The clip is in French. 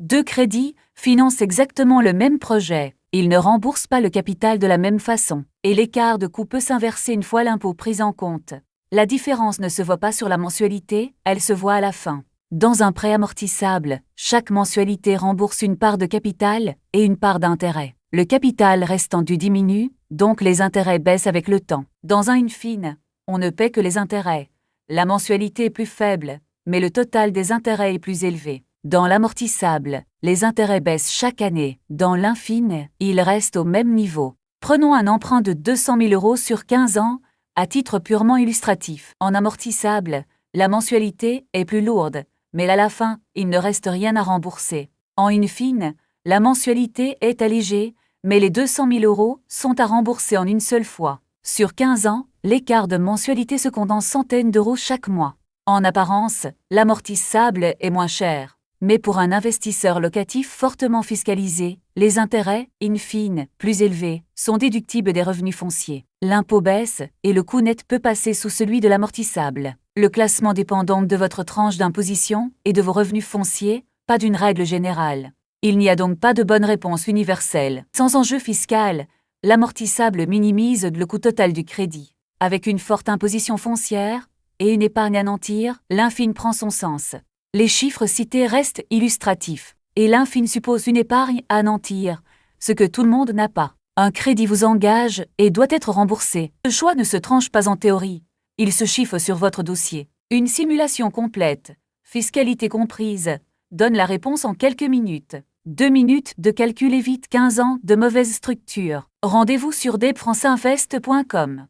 Deux crédits financent exactement le même projet. Ils ne remboursent pas le capital de la même façon, et l'écart de coût peut s'inverser une fois l'impôt pris en compte. La différence ne se voit pas sur la mensualité, elle se voit à la fin. Dans un prêt amortissable, chaque mensualité rembourse une part de capital et une part d'intérêt. Le capital restant dû diminue, donc les intérêts baissent avec le temps. Dans un in-fine, on ne paie que les intérêts. La mensualité est plus faible, mais le total des intérêts est plus élevé. Dans l'amortissable, les intérêts baissent chaque année. Dans l'in-fine, ils restent au même niveau. Prenons un emprunt de 200 000 € sur 15 ans, à titre purement illustratif. En amortissable, la mensualité est plus lourde, mais à la fin, il ne reste rien à rembourser. En in-fine, la mensualité est allégée, mais les 200 000 € sont à rembourser en une seule fois. Sur 15 ans, l'écart de mensualité se compte en centaines d'euros chaque mois. En apparence, l'amortissable est moins cher. Mais pour un investisseur locatif fortement fiscalisé, les intérêts, in fine, plus élevés, sont déductibles des revenus fonciers. L'impôt baisse et le coût net peut passer sous celui de l'amortissable. Le classement dépend donc de votre tranche d'imposition et de vos revenus fonciers, pas d'une règle générale. Il n'y a donc pas de bonne réponse universelle. Sans enjeu fiscal, l'amortissable minimise le coût total du crédit. Avec une forte imposition foncière et une épargne à nantir, l'in-fine prend son sens. Les chiffres cités restent illustratifs, et l'in-fine suppose une épargne à nantir, ce que tout le monde n'a pas. Un crédit vous engage et doit être remboursé. Ce choix ne se tranche pas en théorie, il se chiffre sur votre dossier. Une simulation complète, fiscalité comprise, donne la réponse en quelques minutes. 2 minutes de calcul évite 15 ans de mauvaise structure. Rendez-vous sur debfrancinvest.com.